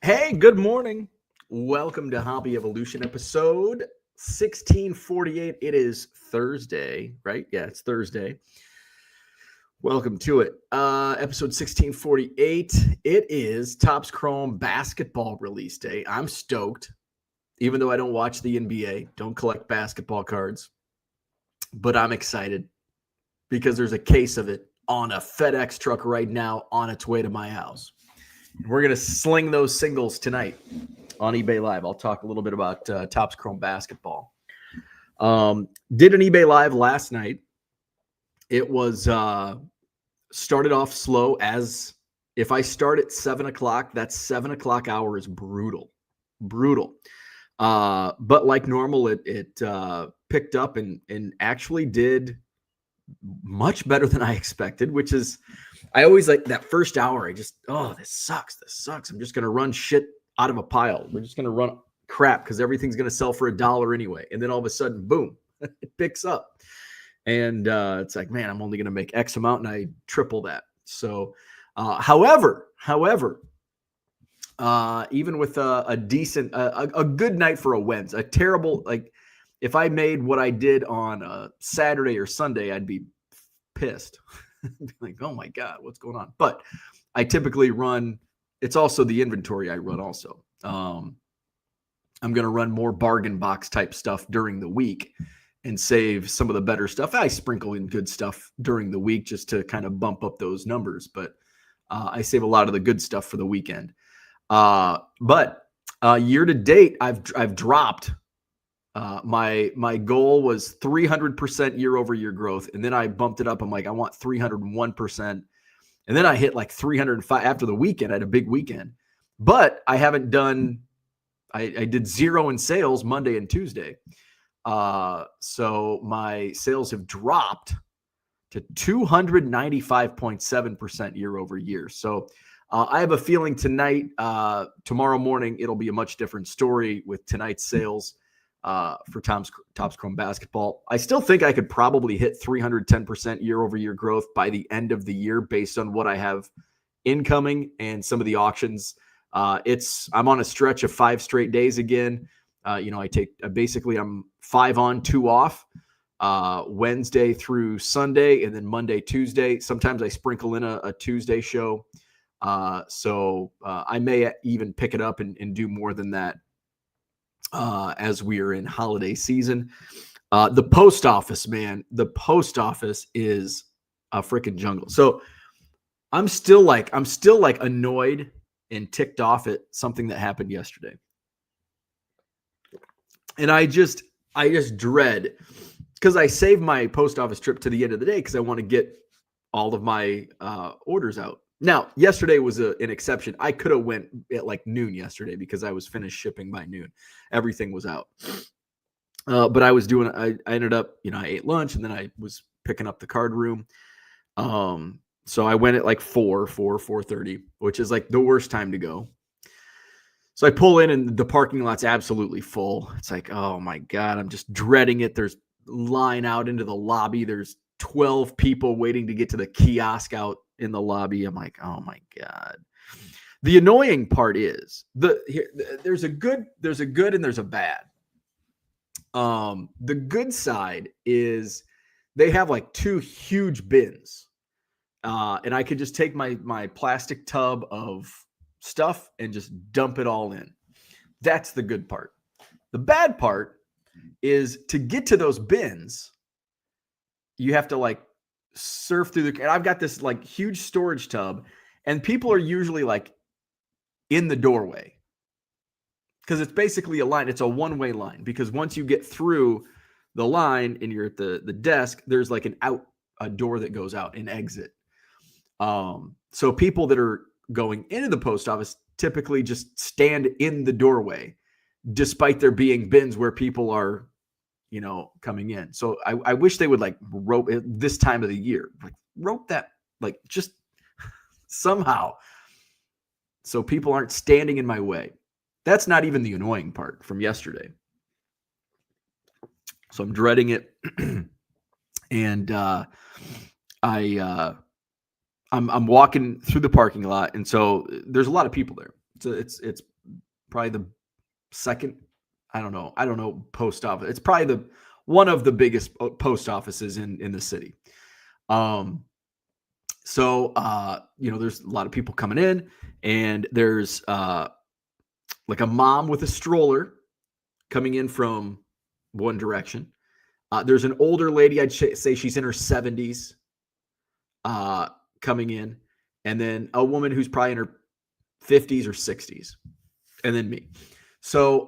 Hey, good morning. Welcome to Hobby Evolution episode 1648. It is Thursday, right? Yeah, it's Thursday. Welcome to it. Episode 1648. It is Topps Chrome basketball release day. I'm stoked, even though I don't watch the NBA, don't collect basketball cards, but I'm excited because there's a case of it on a FedEx truck right now on its way to my house. We're going to sling those singles tonight on eBay Live. I'll talk a little bit about Topps Chrome basketball. Did an eBay Live last night. It was started off slow, as if I start at 7 o'clock, that 7 o'clock hour is brutal. But like normal, it picked up and actually did much better than I expected, which is, I always like that first hour. I just, this sucks. I'm just going to run shit out of a pile. We're just going to run crap because everything's going to sell for $1 anyway. And then all of a sudden, boom, it picks up. And it's like, man, I'm only going to make X amount, and I triple that. So, however, even with a decent, a good night for a wins, a terrible, like if I made what I did on a Saturday or Sunday, I'd be pissed. Like, oh my God, what's going on? But I typically run, it's also the inventory I run also. I'm going to run more bargain box type stuff during the week and save some of the better stuff. I sprinkle in good stuff during the week just to kind of bump up those numbers, but I save a lot of the good stuff for the weekend. But year to date, I've dropped. My goal was 300% year over year growth. And then I bumped it up. I'm like, I want 301%. And then I hit like 305 after the weekend. I had a big weekend, but I haven't done, I did 0 in sales Monday and Tuesday. So my sales have dropped to 295.7% year over year. So I have a feeling tonight, tomorrow morning, it'll be a much different story with tonight's sales. For Topps Chrome basketball. I still think I could probably hit 310% year over year growth by the end of the year based on what I have incoming and some of the auctions. I'm on a stretch of 5 straight days again. I take basically I'm 5 on, 2 off, Wednesday through Sunday, and then Monday, Tuesday. Sometimes I sprinkle in a Tuesday show. So I may even pick it up and do more than that. As we are in holiday season. The post office, man, the post office is a freaking jungle. So I'm still like annoyed and ticked off at something that happened yesterday. And I just dread, because I saved my post office trip to the end of the day because I want to get all of my orders out. Now, yesterday was an exception. I could have went at like noon yesterday because I was finished shipping by noon. Everything was out. But I was doing, I ended up, I ate lunch and then I was picking up the card room. So I went at like 4:30, which is like the worst time to go. So I pull in and the parking lot's absolutely full. It's like, oh my God, I'm just dreading it. There's line out into the lobby. There's 12 people waiting to get to the kiosk out in the lobby. I'm like, oh my God. The annoying part is there's a good and there's a bad. The good side is they have like 2 huge bins. And I could just take my plastic tub of stuff and just dump it all in. That's the good part. The bad part is to get to those bins, you have to like surf through and I've got this like huge storage tub, and people are usually like in the doorway because it's basically a line. It's a one-way line, because once you get through the line and you're at the desk, there's like a door that goes out, an exit. So people that are going into the post office typically just stand in the doorway, despite there being bins where people are, coming in. So I wish they would like rope it this time of the year, like rope that, like just somehow, so people aren't standing in my way. That's not even the annoying part from yesterday. So I'm dreading it. And I'm walking through the parking lot, and so there's a lot of people there. So it's probably the second, I don't know, post office. It's probably one of the biggest post offices in the city. So there's a lot of people coming in, and there's like a mom with a stroller coming in from one direction. There's an older lady, I'd say she's in her 70s, coming in, and then a woman who's probably in her 50s or 60s, and then me. So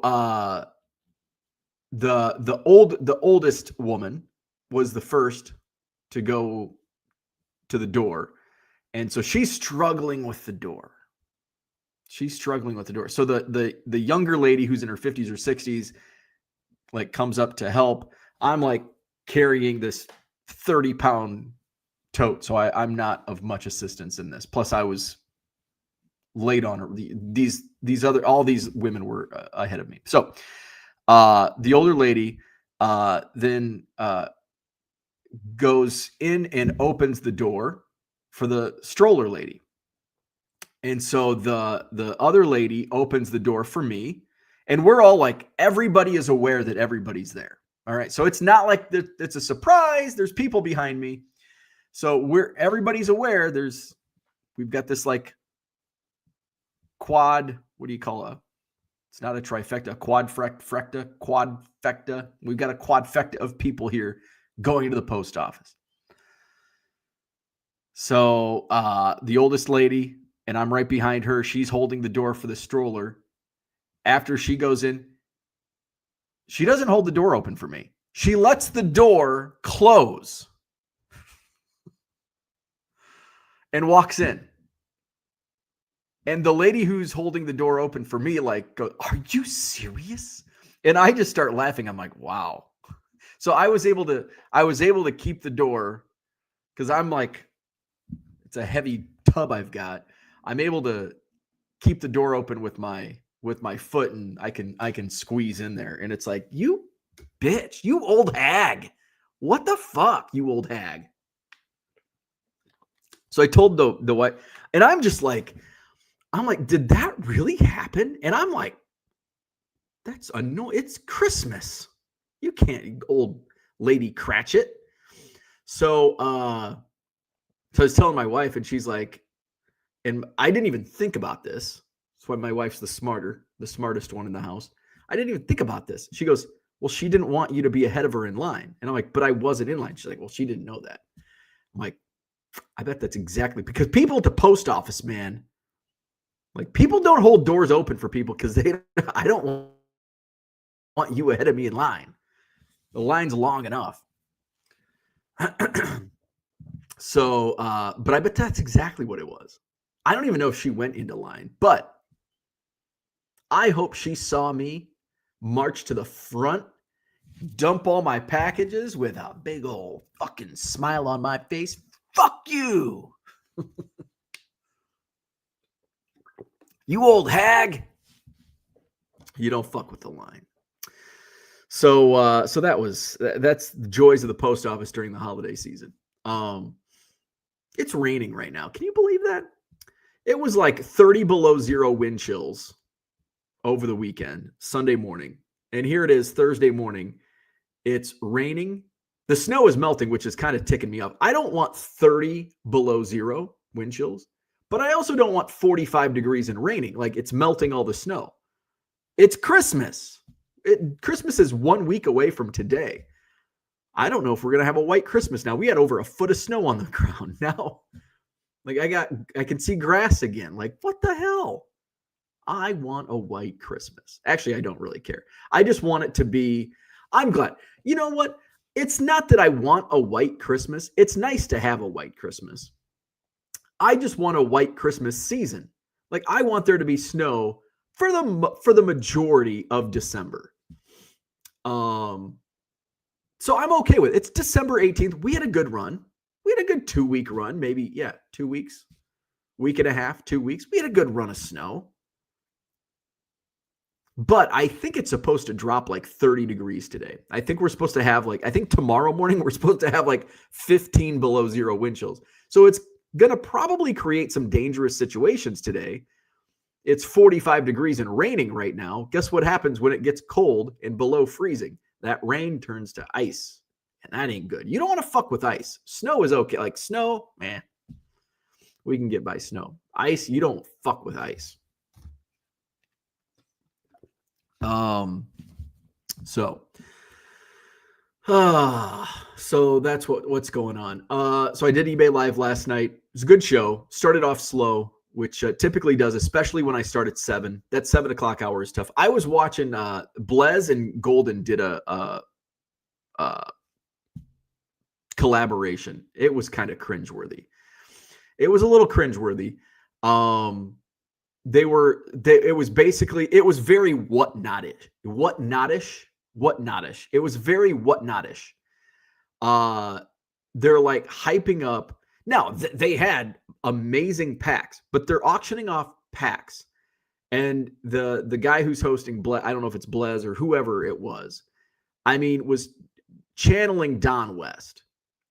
the oldest woman was the first to go to the door, and so she's struggling with the door. So the younger lady who's in her 50s or 60s like comes up to help. I'm like carrying this 30-pound tote, so I'm not of much assistance in this. Plus, I was late on her. All these women were ahead of me. So the older lady then goes in and opens the door for the stroller lady. And so the other lady opens the door for me, and we're all like, everybody is aware that everybody's there. All right. So it's not like it's a surprise. There's people behind me. So everybody's aware. We've got this like quad. What do you call it's not a trifecta, quadfecta. We've got a quadfecta of people here going to the post office. So the oldest lady, and I'm right behind her, she's holding the door for the stroller. After she goes in, she doesn't hold the door open for me. She lets the door close and walks in. And the lady who's holding the door open for me like goes, "Are you serious?" And I just start laughing. I'm like, wow. So I was able to keep the door, because I'm like, it's a heavy tub I've got. I'm able to keep the door open with my foot, and I can squeeze in there. And it's like, you bitch, you old hag. What the fuck, you old hag? So I told the wife, and I'm like, did that really happen? And I'm like, that's annoying. It's Christmas. You can't, old lady Cratchit. So I was telling my wife, and she's like, and I didn't even think about this. That's why my wife's the smartest one in the house. I didn't even think about this. She goes, "Well, she didn't want you to be ahead of her in line." And I'm like, "But I wasn't in line." She's like, "Well, she didn't know that." I'm like, I bet that's exactly, because people at the post office, man, like, people don't hold doors open for people because I don't want you ahead of me in line. The line's long enough. So, but I bet that's exactly what it was. I don't even know if she went into line, but I hope she saw me march to the front, dump all my packages with a big old fucking smile on my face. Fuck you. You old hag. You don't fuck with the line. So that's the joys of the post office during the holiday season. It's raining right now. Can you believe that? It was like 30 below zero wind chills over the weekend, Sunday morning. And here it is, Thursday morning. It's raining. The snow is melting, which is kind of ticking me up. I don't want 30 below zero wind chills, but I also don't want 45 degrees and raining. Like, it's melting all the snow. It's Christmas. Christmas is 1 week away from today. I don't know if we're going to have a white Christmas now. We had over a foot of snow on the ground. Now, like, I can see grass again. Like, what the hell? I want a white Christmas. Actually, I don't really care. I just want it to be, I'm glad. You know what? It's not that I want a white Christmas. It's nice to have a white Christmas. I just want a white Christmas season. Like, I want there to be snow for the majority of December. So I'm okay with it. It's December 18th. We had a good run. We had a good 2-week run, maybe, 2 weeks, week and a half, 2 weeks. We had a good run of snow. But I think it's supposed to drop like 30 degrees today. I think we're supposed to have I think tomorrow morning we're supposed to have like 15 below zero wind chills. So it's going to probably create some dangerous situations today. it's 45 degrees and raining right now. Guess what happens when it gets cold and below freezing? That rain turns to ice, and that ain't good. You don't want to fuck with ice. Snow is okay. Like snow, man, we can get by snow. Ice, you don't fuck with ice. So that's what's going on. So I did eBay Live last night. It was a good show. Started off slow, which typically does, especially when I start at 7. That 7 o'clock hour is tough. I was watching Blez and Golden did a collaboration. It was kind of cringeworthy. It was a little cringeworthy. It was very whatnotish. It was very whatnotish. They're like hyping up. Now they had amazing packs, but they're auctioning off packs. And the guy who's hosting I don't know if it's Blez or whoever it was, I mean, was channeling Don West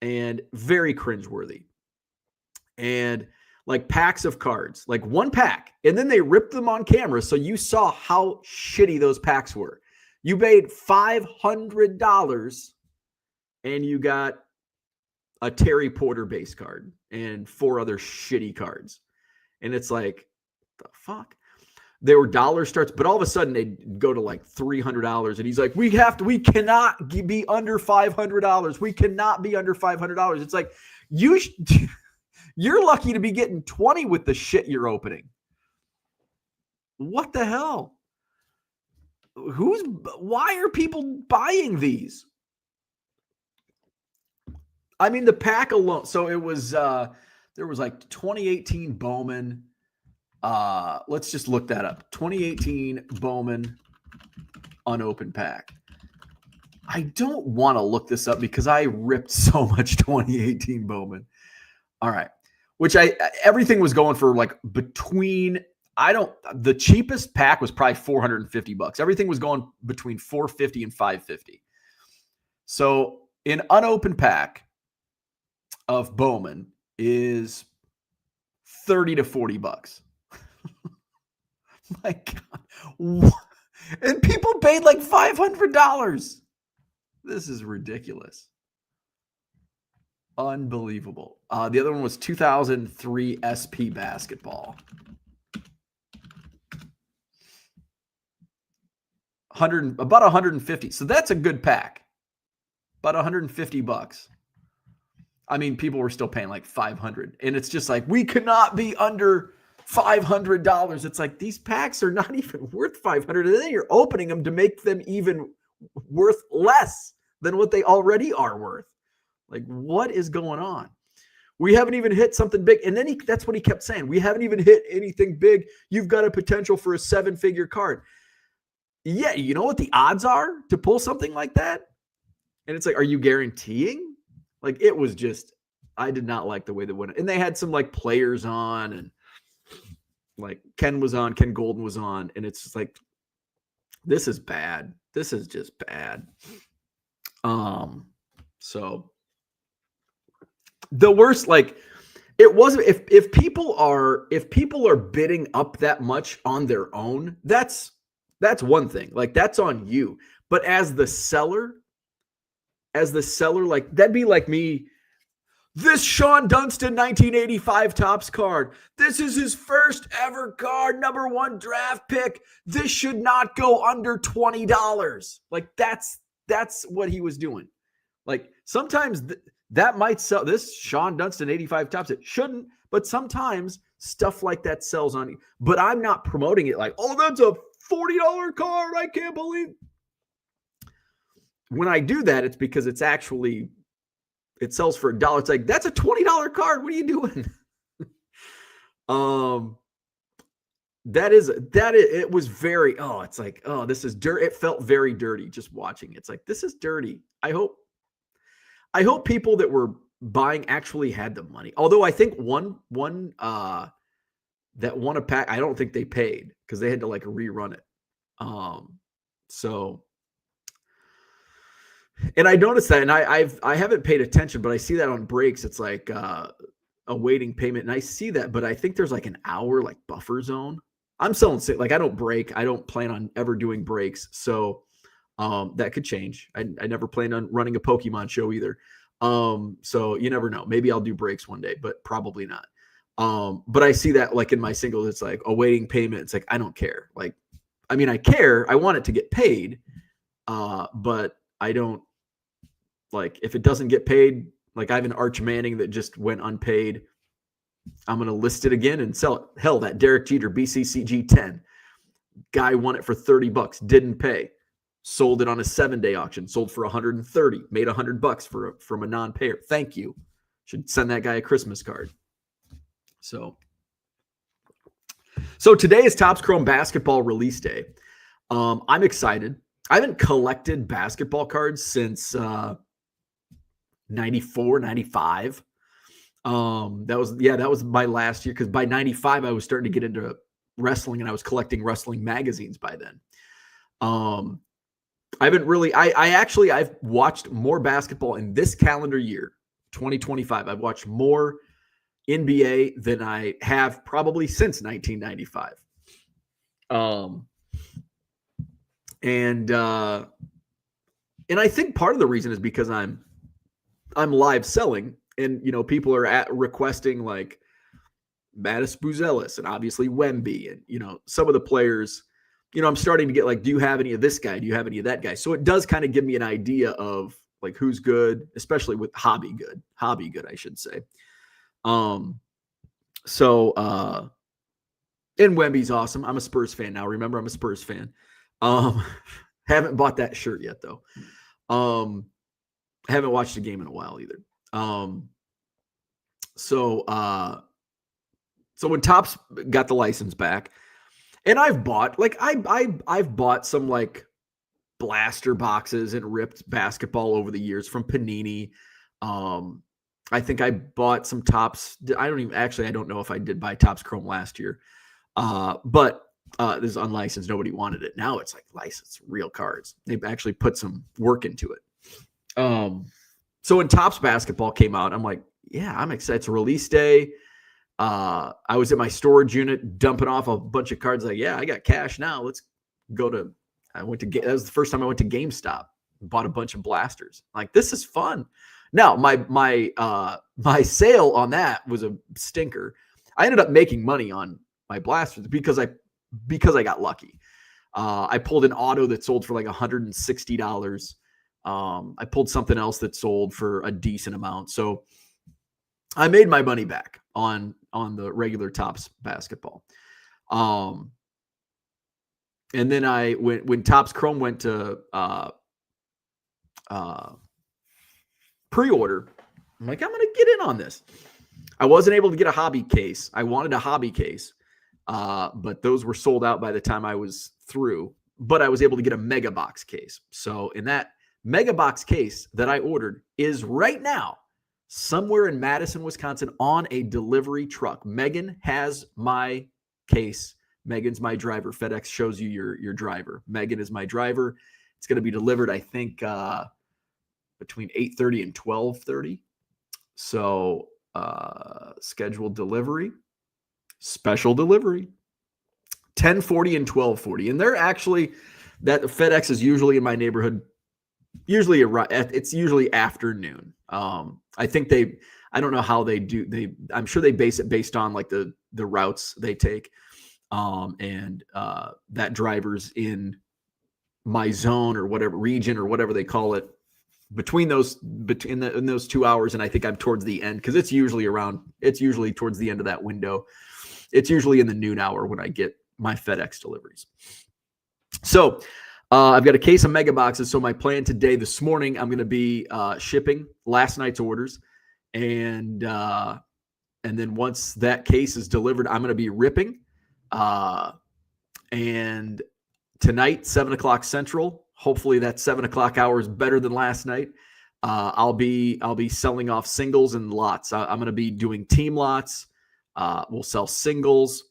and very cringeworthy. And like packs of cards, like one pack, and then they ripped them on camera. So you saw how shitty those packs were. You paid $500 and you got a Terry Porter base card and 4 other shitty cards. And it's like, the fuck? They were dollar starts, but all of a sudden they go to like $300. And he's like, we cannot be under $500. We cannot be under $500. It's like, you're lucky to be getting 20 with the shit you're opening. What the hell? Why are people buying these? I mean, the pack alone. So it was, there was like 2018 Bowman. Let's just look that up. 2018 Bowman unopened pack. I don't want to look this up because I ripped so much 2018 Bowman. All right. Which everything was going for like between, the cheapest pack was probably $450. Everything was going between $450 and $550. So an unopened pack of Bowman is $30 to $40. My God. And people paid like $500. This is ridiculous. Unbelievable. The other one was 2003 SP basketball. About 150. So that's a good pack. About $150. I mean, people were still paying like $500. And it's just like, we cannot be under $500. It's like, these packs are not even worth $500. And then you're opening them to make them even worth less than what they already are worth. Like, what is going on? We haven't even hit something big. And then that's what he kept saying. We haven't even hit anything big. You've got a potential for a 7-figure card. Yeah, you know what the odds are to pull something like that? And it's like, are you guaranteeing? Like, it was just, I did not like the way they went. And they had some like players on, and like Ken Golden was on. And it's just like, this is bad. This is just bad. So the worst, like, it wasn't, if people are bidding up that much on their own, that's one thing. Like, that's on you. But as the seller, like, that'd be like me, this Sean Dunston 1985 Topps card. This is his first ever card, number 1 draft pick. This should not go under $20. Like, that's what he was doing. Like, sometimes that might sell. This Sean Dunston 85 Topps, it shouldn't, but sometimes stuff like that sells on you. But I'm not promoting it like, oh, that's a $40 card. I can't believe. When I do that, it's because it sells for $1. It's like, that's a $20 card. What are you doing? It was very, it's like, this is dirt. It felt very dirty just watching. It's like, this is dirty. I hope people that were buying actually had the money. Although I think one that won a pack, I don't think they paid because they had to like rerun it. So, and I noticed that, and I haven't paid attention, but I see that on breaks. It's like awaiting payment, and I see that, but I think there's like an hour like buffer zone. I'm selling like I don't break. I don't plan on ever doing breaks. So that could change. I never planned on running a Pokemon show either. So you never know. Maybe I'll do breaks one day, but probably not. But I see that like in my singles, it's like awaiting payment. It's like, I don't care. Like, I mean, I care. I want it to get paid. But I don't like if it doesn't get paid, like I have an Arch Manning that just went unpaid. I'm going to list it again and sell it. Hell, that Derek Jeter BCCG 10 guy won it for $30, didn't pay, sold it on a 7-day auction, sold for 130, made $100 from a non-payer. Thank you. Should send that guy a Christmas card. So today is Topps Chrome basketball release day. I'm excited. I haven't collected basketball cards since 94, 95. That was my last year, because by 95 I was starting to get into wrestling and I was collecting wrestling magazines by then. I haven't really I've watched more basketball in this calendar year, 2025. I've watched more NBA than I have probably since 1995. And I think part of the reason is because I'm live selling, and people are requesting like Mattis Buzelis and obviously Wemby, and some of the players. I'm starting to get like, do you have any of this guy? Do you have any of that guy? So it does kind of give me an idea of like who's good, especially with hobby good, I should say. And Wemby's awesome. I'm a Spurs fan now. Remember, I'm a Spurs fan. Haven't bought that shirt yet though. Haven't watched a game in a while either. So when Topps got the license back, and I've bought like I've bought some like blaster boxes and ripped basketball over the years from Panini. I think I bought some Topps. I don't know if I did buy Topps Chrome last year. But this is unlicensed. Nobody wanted it. Now it's like licensed, real cards. They've actually put some work into it. So when Topps basketball came out, I'm like, yeah, I'm excited. It's a release day. I was at my storage unit dumping off a bunch of cards. Like, yeah, I got cash now. Let's go to. That was the first time I went to GameStop. Bought a bunch of blasters. Like, this is fun. Now my sale on that was a stinker. I ended up making money on my blasters because I got lucky. I pulled an auto that sold for like $160. I pulled something else that sold for a decent amount. So I made my money back on the regular Topps basketball. And then when Topps Chrome went to pre-order, I'm like, I'm going to get in on this. I wasn't able to get a hobby case. I wanted a hobby case, but those were sold out by the time I was through. But I was able to get a mega box case. So in that mega box case that I ordered is right now somewhere in Madison, Wisconsin on a delivery truck. Megan has my case. Megan's my driver. FedEx shows you your driver. Megan is my driver. It's going to be delivered, I think, between 8:30 and 12:30. So scheduled delivery, special delivery, 10:40 and 12:40. And they're actually, that FedEx is usually in my neighborhood. It's usually afternoon. I think I don't know how they do. I'm sure they base it based on like the routes they take. And that driver's in my zone or whatever region or whatever they call it in those 2 hours. And I think I'm towards the end, because it's usually towards the end of that window. It's usually in the noon hour when I get my FedEx deliveries. So I've got a case of mega boxes. So my plan today, this morning, I'm going to be shipping last night's orders. And then once that case is delivered, I'm going to be ripping. And tonight, 7:00 Central, hopefully that 7:00 hour is better than last night. I'll be selling off singles and lots. I'm going to be doing team lots. We'll sell singles.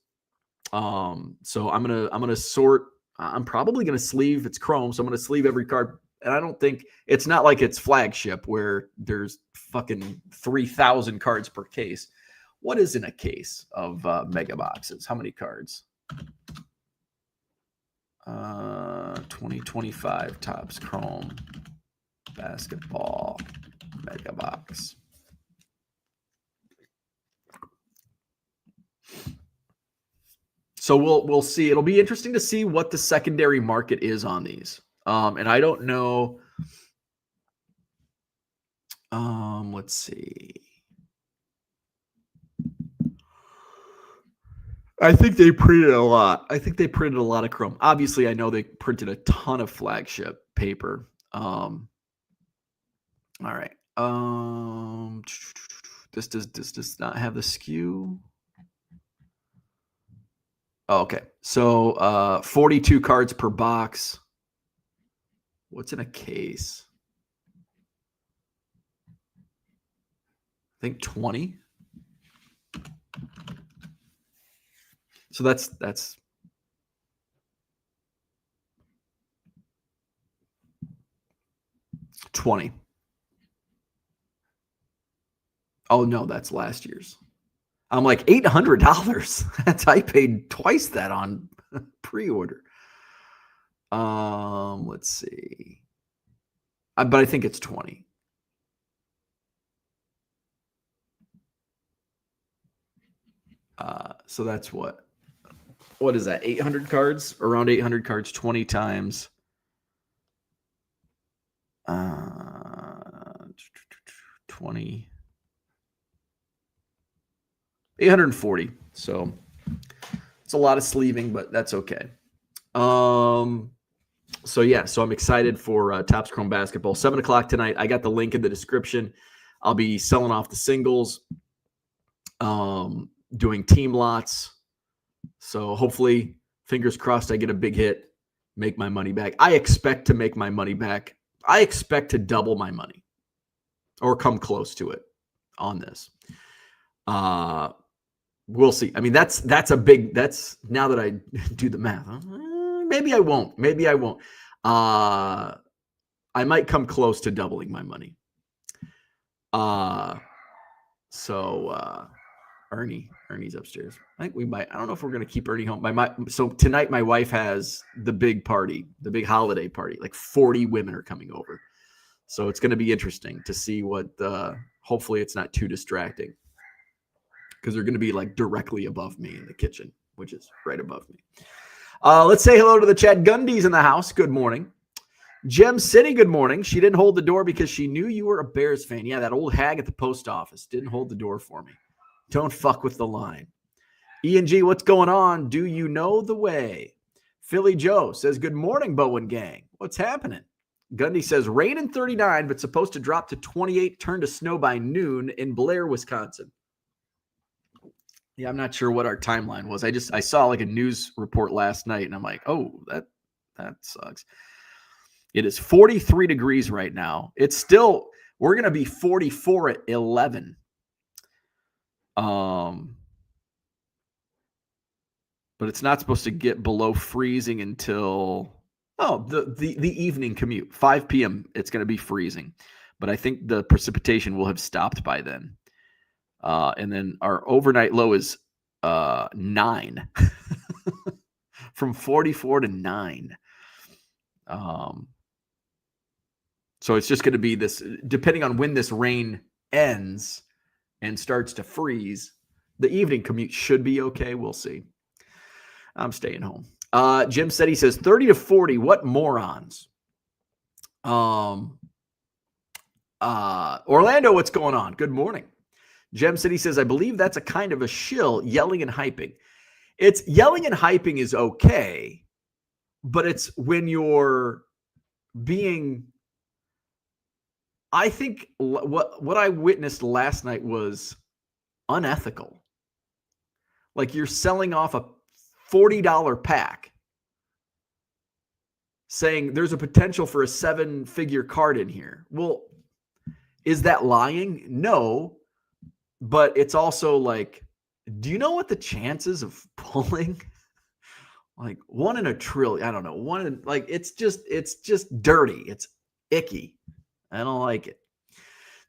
So I'm going to sort. I'm probably going to sleeve. It's Chrome, so I'm going to sleeve every card. And I don't think it's not like it's flagship where there's fucking 3,000 cards per case. What is in a case of mega boxes? How many cards? 2025 Topps Chrome Basketball Mega Box. So we'll see. It'll be interesting to see what the secondary market is on these. And I don't know. Let's see. I think they printed a lot. I think they printed a lot of Chrome. Obviously, I know they printed a ton of flagship paper. All right. This does not have the SKU. Oh, okay. So 42 cards per box. What's in a case? I think 20. So that's 20. Oh no, that's last year's. I'm like $800. That's I paid twice that on pre-order. Let's see. But I think it's 20. So that's what is that? 800 cards? Around 800 cards, 20 times. 20. 840. So it's a lot of sleeving, but that's okay. So I'm excited for Topps Chrome Basketball. 7 o'clock tonight. I got the link in the description. I'll be selling off the singles, doing team lots. So hopefully, fingers crossed, I get a big hit, make my money back. I expect to make my money back. I expect to double my money or come close to it on this. We'll see. I mean, that's now that I do the math. Maybe I won't. I might come close to doubling my money. Ernie's upstairs. I think we might. I don't know if we're going to keep Ernie home. So tonight, my wife has the big party, the big holiday party. Like 40 women are coming over. So it's going to be interesting to see what. Hopefully, it's not too distracting because they're going to be like directly above me in the kitchen, which is right above me. Let's say hello to the chat. Gundy's in the house. Good morning. Gem City, good morning. She didn't hold the door because she knew you were a Bears fan. Yeah, that old hag at the post office didn't hold the door for me. Don't fuck with the line. E&G, what's going on? Do you know the way? Philly Joe says, good morning, Bowen gang. What's happening? Gundy says, rain in 39, but supposed to drop to 28, turn to snow by noon in Blair, Wisconsin. Yeah, I'm not sure what our timeline was. I saw like a news report last night, and I'm like, oh, that sucks. It is 43 degrees right now. We're going to be 44 at 11. But it's not supposed to get below freezing until the evening commute, 5 p.m. It's going to be freezing, but I think the precipitation will have stopped by then. And then our overnight low is 9 from 44 to 9. So it's just going to be this, depending on when this rain ends and starts to freeze, the evening commute should be okay. We'll see. I'm staying home. Jim said, he says 30 to 40. What morons? Orlando, what's going on? Good morning. Gem City says, I believe that's a kind of a shill, yelling and hyping. It's yelling and hyping is okay, but it's when you're being, I think what I witnessed last night was unethical. Like you're selling off a $40 pack saying there's a potential for a 7-figure card in here. Well, is that lying? No. But it's also like, do you know what the chances of pulling? Like 1 in a trillion. I don't know. It's just dirty. It's icky. I don't like it.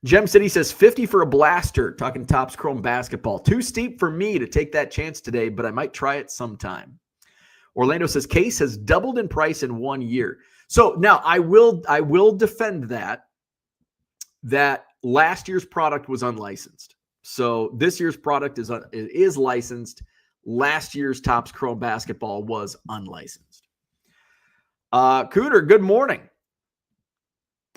Gem City says 50 for a blaster. Talking Topps Chrome Basketball. Too steep for me to take that chance today, but I might try it sometime. Orlando says case has doubled in price in 1 year. So now I will defend that last year's product was unlicensed. So this year's product is licensed. Last year's Topps Chrome basketball was unlicensed. Cooter, good morning.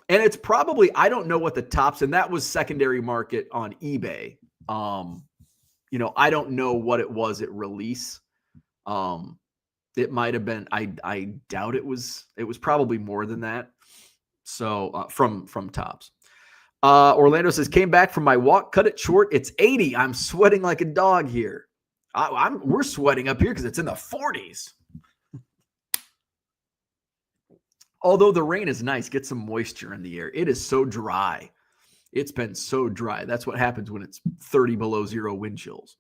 And it's probably, I don't know what the Topps, and that was secondary market on eBay. I don't know what it was at release. It might have been, I doubt it was probably more than that. So from Topps. Orlando says, came back from my walk, cut it short. It's 80. I'm sweating like a dog here. We're sweating up here because it's in the 40s. Although the rain is nice, get some moisture in the air. It is so dry. It's been so dry. That's what happens when it's 30 below zero wind chills.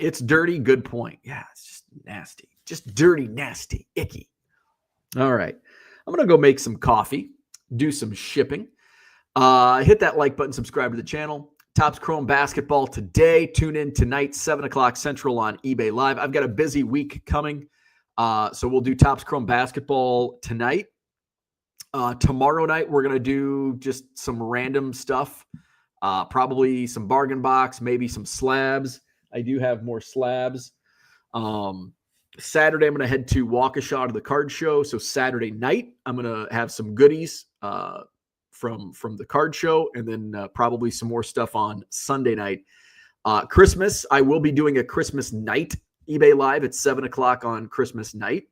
It's dirty. Good point. Yeah, it's just nasty. Just dirty, nasty, icky. All right. I'm going to go make some coffee, do some shipping. Hit that like button, subscribe to the channel. Topps Chrome basketball today. Tune in tonight, 7 o'clock Central on eBay Live. I've got a busy week coming. So we'll do Topps Chrome basketball tonight. Tomorrow night, we're going to do just some random stuff. Probably some bargain box, maybe some slabs. I do have more slabs. Saturday, I'm going to head to Waukesha to the card show. So Saturday night, I'm going to have some goodies from the card show, and then probably some more stuff on Sunday night. Christmas, I will be doing a Christmas night eBay Live at 7 o'clock on Christmas night.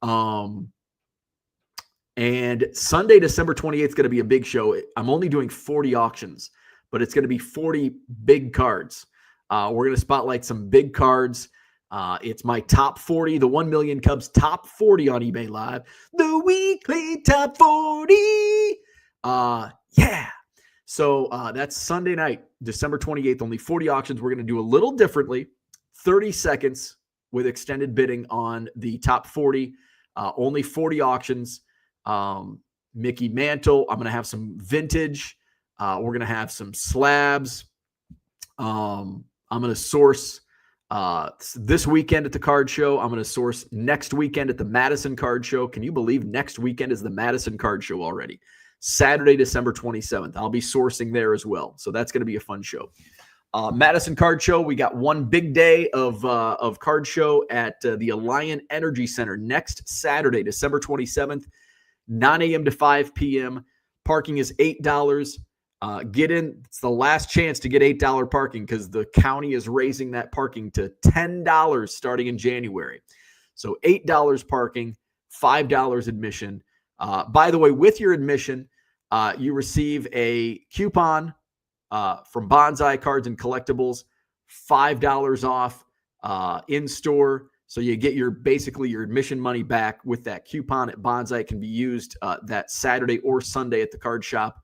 And Sunday, December 28th is going to be a big show. I'm only doing 40 auctions, but it's going to be 40 big cards. We're going to spotlight some big cards. It's my top 40, the 1 million Cubs top 40 on eBay Live. The weekly top 40. Yeah. So that's Sunday night, December 28th, only 40 auctions. We're going to do a little differently. 30 seconds with extended bidding on the top 40. Only 40 auctions. Mickey Mantle. I'm going to have some vintage. We're going to have some slabs. I'm going to source this weekend at the card show. I'm going to source next weekend at the Madison card show. Can you believe next weekend is the Madison card show already? Saturday, December 27th. I'll be sourcing there as well. So that's going to be a fun show. Madison Card Show, we got one big day of card show at the Alliant Energy Center next Saturday, December 27th, 9 a.m. to 5 p.m. Parking is $8. Get in. It's the last chance to get $8 parking because the county is raising that parking to $10 starting in January. So $8 parking, $5 admission. By the way, with your admission, you receive a coupon from Bonsai Cards and Collectibles, $5 off in store. So you get basically your admission money back with that coupon at Bonsai. It can be used that Saturday or Sunday at the card shop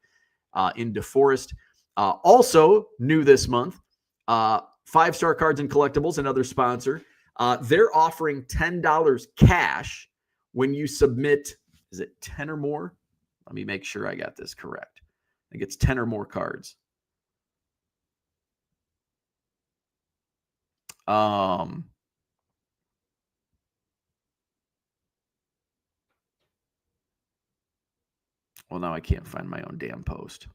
in DeForest. Also new this month, 5-Star Cards and Collectibles, another sponsor. They're offering $10 cash when you submit. Is it 10 or more? Let me make sure I got this correct. I think it's 10 or more cards. Well, now I can't find my own damn post.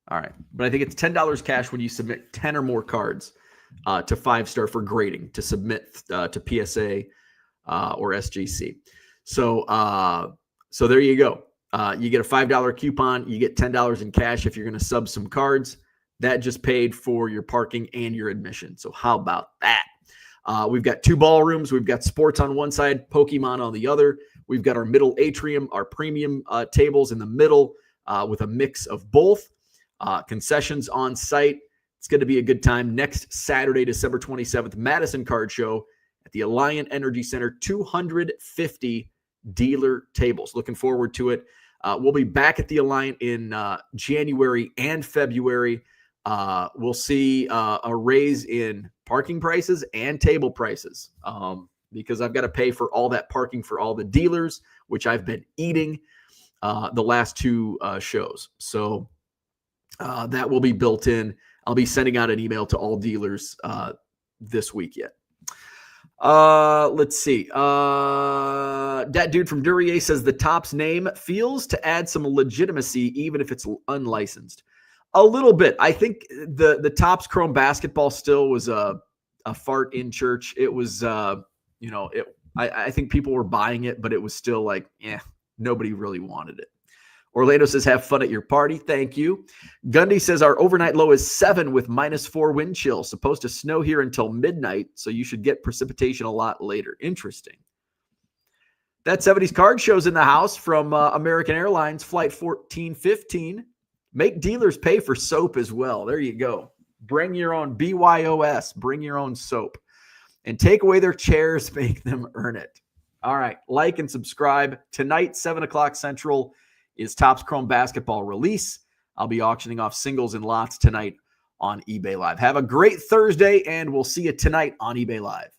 All right. But I think it's $10 cash when you submit 10 or more cards to 5-Star for grading to submit to PSA or SGC. So there you go. You get a $5 coupon. You get $10 in cash if you're going to sub some cards. That just paid for your parking and your admission. So how about that? We've got 2 ballrooms. We've got sports on one side, Pokemon on the other. We've got our middle atrium, our premium tables in the middle with a mix of both. Concessions on site. It's going to be a good time. Next Saturday, December 27th, Madison Card Show at the Alliant Energy Center, 250 dealer tables. Looking forward to it. We'll be back at the Alliant in January and February. We'll see a raise in parking prices and table prices because I've got to pay for all that parking for all the dealers, which I've been eating the last 2 shows. So that will be built in. I'll be sending out an email to all dealers this week yet. Let's see. That dude from Duryea says the Topps name feels to add some legitimacy, even if it's unlicensed. A little bit. I think the Topps Chrome basketball still was a fart in church. It was, I think people were buying it, but it was still like, nobody really wanted it. Orlando says, have fun at your party. Thank you. Gundy says, our overnight low is 7 with -4 wind chill. Supposed to snow here until midnight, so you should get precipitation a lot later. Interesting. That 70s card show's in the house from American Airlines, Flight 1415. Make dealers pay for soap as well. There you go. Bring your own BYOS. Bring your own soap. And take away their chairs. Make them earn it. All right. Like and subscribe. Tonight, 7 o'clock Central, is Topps Chrome basketball release. I'll be auctioning off singles and lots tonight on eBay Live. Have a great Thursday, and we'll see you tonight on eBay Live.